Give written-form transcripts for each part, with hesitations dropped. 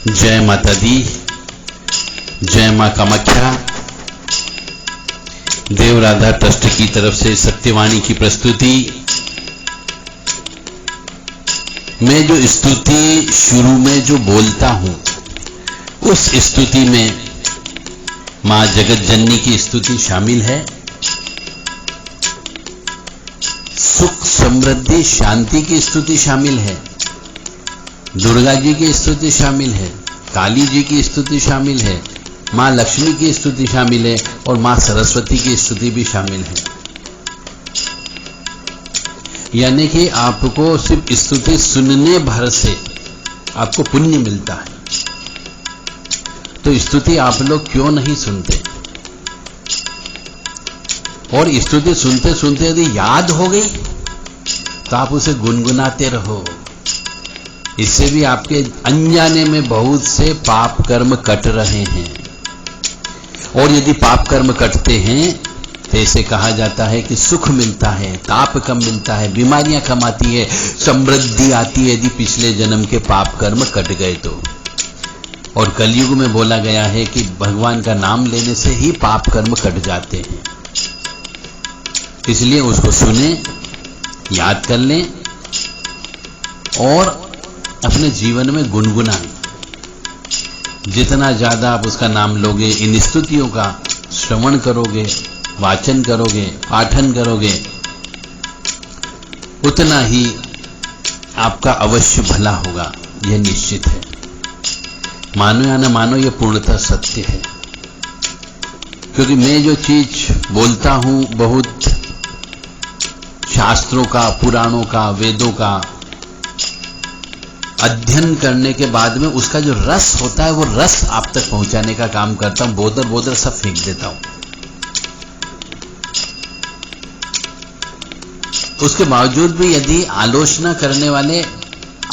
जय माता दी, जय मां कामाख्या। देव राधा ट्रस्ट की तरफ से सत्यवाणी की प्रस्तुति। मैं जो स्तुति शुरू में जो बोलता हूं, उस स्तुति में मां जगत जननी की स्तुति शामिल है। सुख समृद्धि शांति की स्तुति शामिल है, दुर्गा जी की स्तुति शामिल है, काली जी की स्तुति शामिल है, मां लक्ष्मी की स्तुति शामिल है और मां सरस्वती की स्तुति भी शामिल है। यानी कि आपको सिर्फ स्तुति सुनने भर से आपको पुण्य मिलता है। तो स्तुति आप लोग क्यों नहीं सुनते? और स्तुति सुनते सुनते यदि याद हो गई तो आप उसे गुनगुनाते रहो। इससे भी आपके अनजाने में बहुत से पाप कर्म कट रहे हैं। और यदि पाप कर्म कटते हैं तो ऐसे कहा जाता है कि सुख मिलता है, ताप कम मिलता है, बीमारियां कम आती है, समृद्धि आती है यदि पिछले जन्म के पाप कर्म कट गए तो। और कलयुग में बोला गया है कि भगवान का नाम लेने से ही पाप कर्म कट जाते हैं। इसलिए उसको सुने, याद कर लें और अपने जीवन में गुनगुनाएं। जितना ज्यादा आप उसका नाम लोगे, इन स्तुतियों का श्रवण करोगे, वाचन करोगे, पाठन करोगे, उतना ही आपका अवश्य भला होगा, यह निश्चित है। मानो या न मानो, यह पूर्णतः सत्य है। क्योंकि मैं जो चीज बोलता हूं, बहुत शास्त्रों का, पुराणों का, वेदों का अध्ययन करने के बाद में उसका जो रस होता है, वो रस आप तक पहुंचाने का काम करता हूं। बोदर बोदर सब फेंक देता हूं। उसके बावजूद भी यदि आलोचना करने वाले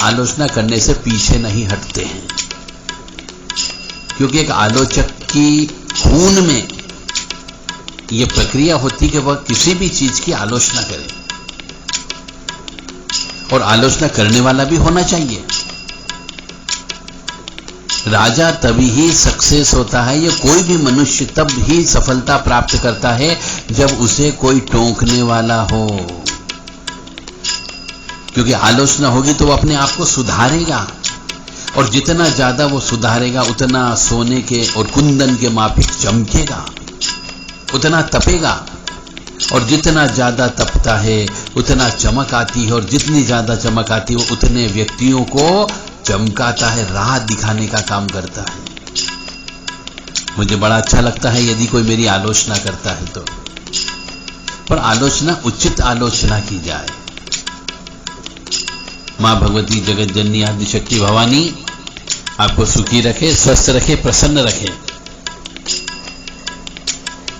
आलोचना करने से पीछे नहीं हटते हैं, क्योंकि एक आलोचक की खून में यह प्रक्रिया होती कि वह किसी भी चीज की आलोचना करे, और आलोचना करने वाला भी होना चाहिए। राजा तभी ही सक्सेस होता है, या कोई भी मनुष्य तब ही सफलता प्राप्त करता है जब उसे कोई टोकने वाला हो। क्योंकि आलोचना होगी तो वो अपने आप को सुधारेगा, और जितना ज्यादा वो सुधारेगा उतना सोने के और कुंदन के माफिक चमकेगा, उतना तपेगा। और जितना ज्यादा तपता है उतना चमक आती है, और जितनी ज्यादा चमक आती है वो उतने व्यक्तियों को चमकाता है, राह दिखाने का काम करता है। मुझे बड़ा अच्छा लगता है यदि कोई मेरी आलोचना करता है तो, पर आलोचना उचित आलोचना की जाए। मां भगवती जगत जननी आदिशक्ति भवानी आपको सुखी रखे, स्वस्थ रखे, प्रसन्न रखे।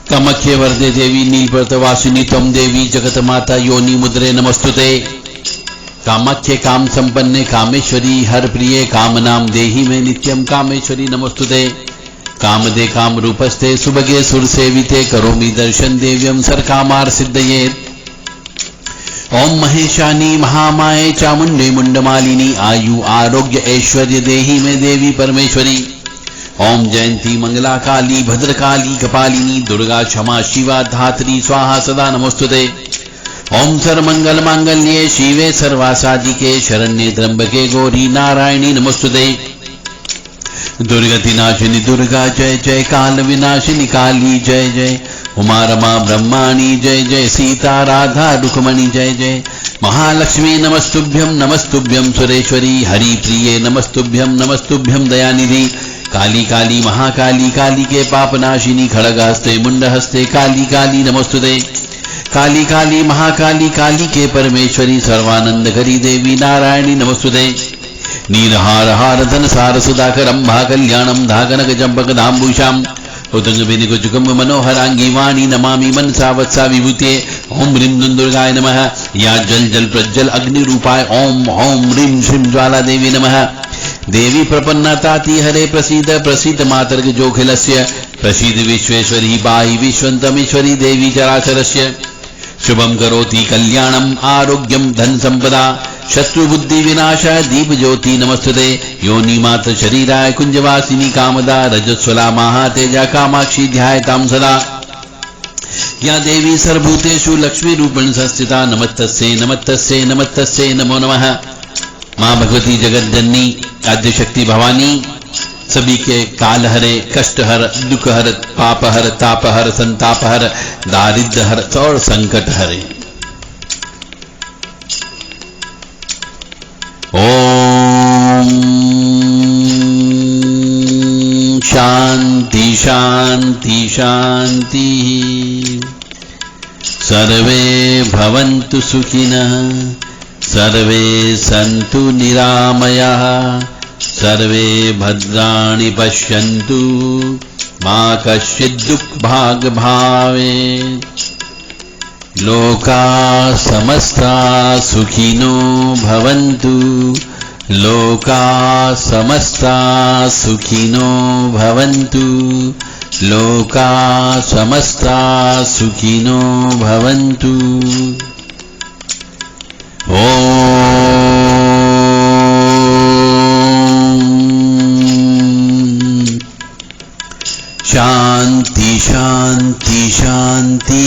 कामाख्ये वरदे देवी नीलपर्वतवासिनी त्वं देवी जगत माता योनि मुद्रे नमस्तुते। कामाख्ये काम संपन्ने कामेश्वरी हर प्रिये काम नाम देहि में नित्यम कामेश्वरी नमस्तुते। कामदे काम रूपस्ते सुभगे सुर सेविते करोमि दर्शन देव्यम सरकामार सिद्धये। ओम महेशानी महामाये चामुंडे मुंडमालिनी आयु आरोग्य ऐश्वर्य देहि में देवी परमेश्वरी। ओम जयंती मंगला काली भद्रकाली कपालिनी दुर्गा क्षमा शिवा धात्री स्वाहा सदा नमोस्तुते। ओम सर्वमंगल मांगल्ये शिवे सर्वासाधिके शरण्ये त्र्यंबके गौरी नारायणी नमोस्तुते। दुर्गति नाशिनी दुर्गा जय जय, काल विनाशिनी काली जय जय, उमा रमा ब्रह्माणी जय जय, सीता राधा रुक्मणी जय जय, महालक्ष्मी नमस्तुभ्यं नमस्तुभ्यं सुरेश्वरी, हरि प्रिये नमस्तुभ्यं नमस्तुभ्यं दयानिधि, काली काली महाकाली काली के पापनाशिनी, खड़गहस्ते मुंडहस्ते काली काली नमस्तुते। काली काली महाकाली काली के परमेश्वरी, सर्वानंद करी देवी नारायणी नमस्तुते। नीलहार हार धन सार सुधाकरं भा कल्याणं धाकनक चंपक धाम्बुषाम उदंग बिनिकुचुकम मनोहरांगी वाणी नमामि मनसा वत्सा विभूते। ओम ह्रीं दुर्गाय नमः। या जल जल प्रज्वल अग्नि रूपाय ओम ओम ह्रीं श्रीं ज्वाला देवी नमः। देवी प्रपन्नताति हरे प्रसीद प्रसीद मातर्ग जोखिलस्य, प्रसीद विश्वेश्वरी बाहि विश्वन्तमेश्वरी देवी चराचरस्य। शुभम करोति कल्याणम आरोग्यम धन संपदा शत्रुबुद्धि विनाशाय दीप ज्योति नमस्तुते योनि मात्र शरीराय कुंजवासिनी कामदा रजस्वला महातेजा कामाक्षी ध्यायतां सदा या देवी सर्वभूतेषु लक्ष्मी रूपेण संस्थिता नमस्तस्यै नमस्तस्यै नमस्तस्यै नमो नमः। मां भगवती जगतजननी आद्यशक्ति भवानी सभी के काल हरे, कष्ट हर, दुख हर, पाप हर, ताप हर, संताप हर, दारिद्र हर और संकट हरे। ओम शांति शांति शांति। सर्वे भवन्तु सुखिनः, सर्वे सन्तु निरामयाः, सर्वे भद्राणि पश्यन्तु मा कश्चित् दुःखभाग् भवेत्। लोका समस्ता सुखिनो भवन्तु, लोका समस्ता सुखिनो भवन्तु, लोका समस्ता सुखिनो भवन्तु। शांति शांति शांति।